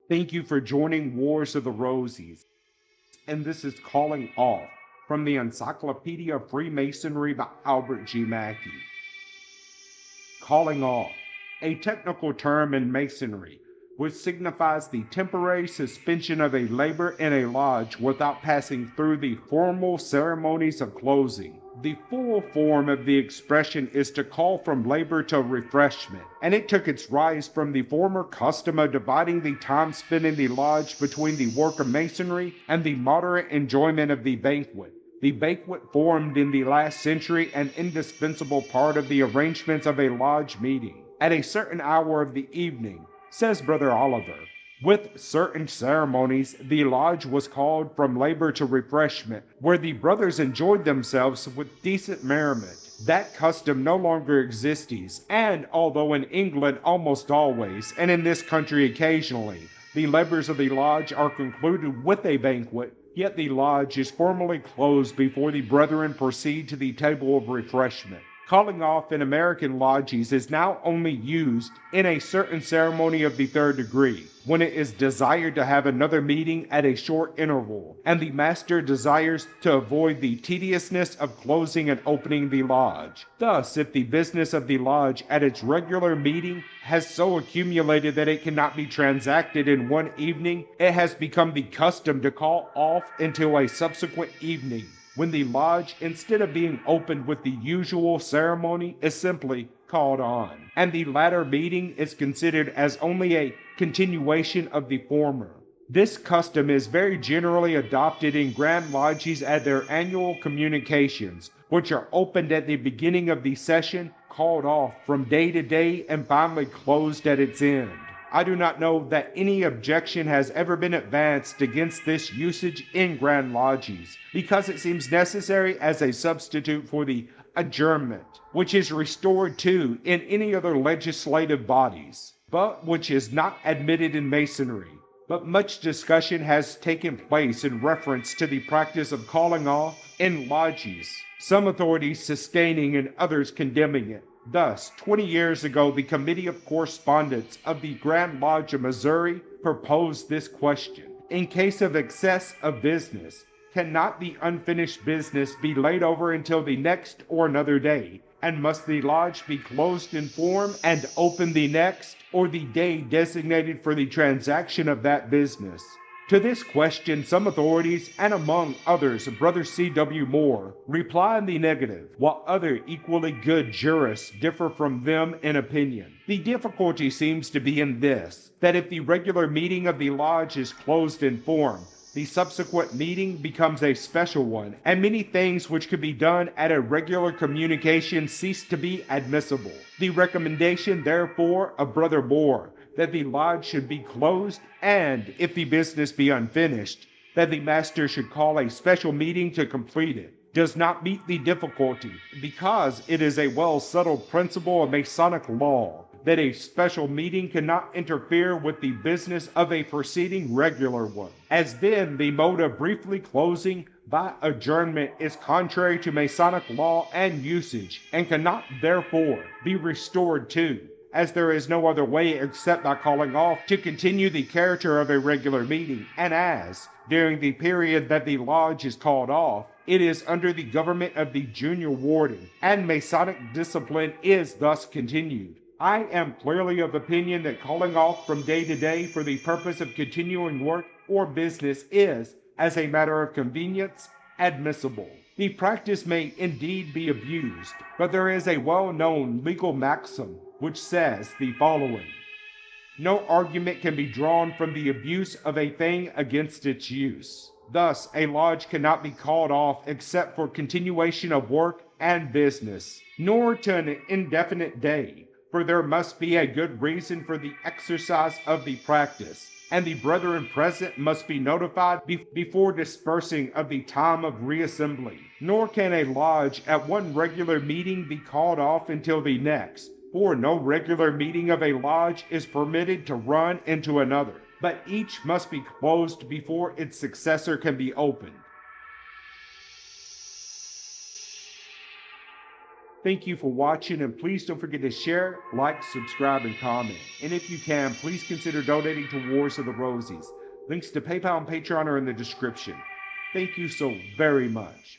Thank you for joining Wars of the Rosies, and this is Calling Off from the Encyclopedia of Freemasonry by Albert G. Mackey. Calling off, a technical term in Masonry, which signifies the temporary suspension of a labor in a lodge without passing through the formal ceremonies of closing. The full form of the expression is to call from labor to refreshment, and it took its rise from the former custom of dividing the time spent in the lodge between the work of masonry and the moderate enjoyment of the banquet. The banquet formed in the last century an indispensable part of the arrangements of a lodge meeting. At a certain hour of the evening, says Brother Oliver, with certain ceremonies, the lodge was called from labor to refreshment, where the brothers enjoyed themselves with decent merriment. That custom no longer exists, and although in England almost always, and in this country occasionally, the labors of the lodge are concluded with a banquet, yet the lodge is formally closed before the brethren proceed to the table of refreshment. Calling off in American lodges is now only used in a certain ceremony of the third degree, when it is desired to have another meeting at a short interval, and the master desires to avoid the tediousness of closing and opening the lodge. Thus, if the business of the lodge at its regular meeting has so accumulated that it cannot be transacted in one evening, it has become the custom to call off until a subsequent evening, when the lodge, instead of being opened with the usual ceremony, is simply called on, and the latter meeting is considered as only a continuation of the former. This custom is very generally adopted in Grand Lodges at their annual communications, which are opened at the beginning of the session, called off from day to day, and finally closed at its end. I do not know that any objection has ever been advanced against this usage in Grand Lodges, because it seems necessary as a substitute for the adjournment, which is restored to in any other legislative bodies, but which is not admitted in Masonry. But much discussion has taken place in reference to the practice of calling off in lodges, some authorities sustaining and others condemning it. Thus, 20 years ago, the Committee of Correspondence of the Grand Lodge of Missouri proposed this question. In case of excess of business, cannot the unfinished business be laid over until the next or another day? And must the lodge be closed in form and open the next, or the day designated for the transaction of that business? To this question, some authorities, and among others Brother C.W. Moore, reply in the negative, while other equally good jurists differ from them in opinion. The difficulty seems to be in this, that if the regular meeting of the lodge is closed in form, the subsequent meeting becomes a special one, and many things which could be done at a regular communication cease to be admissible. The recommendation, therefore, of Brother Moore, that the lodge should be closed, and, if the business be unfinished, that the master should call a special meeting to complete it, does not meet the difficulty, because it is a well-settled principle of Masonic law that a special meeting cannot interfere with the business of a preceding regular one, as then the mode of briefly closing by adjournment is contrary to Masonic law and usage, and cannot therefore be restored to, as there is no other way except by calling off to continue the character of a regular meeting, and as, during the period that the lodge is called off, it is under the government of the junior warden, and Masonic discipline is thus continued. I am clearly of opinion that calling off from day to day for the purpose of continuing work or business is, as a matter of convenience, admissible. The practice may indeed be abused, but there is a well-known legal maxim which says the following: no argument can be drawn from the abuse of a thing against its use. Thus, a lodge cannot be called off except for continuation of work and business, nor to an indefinite day, for there must be a good reason for the exercise of the practice, and the brethren present must be notified before dispersing of the time of reassembly. Nor can a lodge at one regular meeting be called off until the next, for no regular meeting of a lodge is permitted to run into another, but each must be closed before its successor can be opened. Thank you for watching, and please don't forget to share, like, subscribe, and comment. And if you can, please consider donating to Wars of the Rosies. Links to PayPal and Patreon are in the description. Thank you so very much.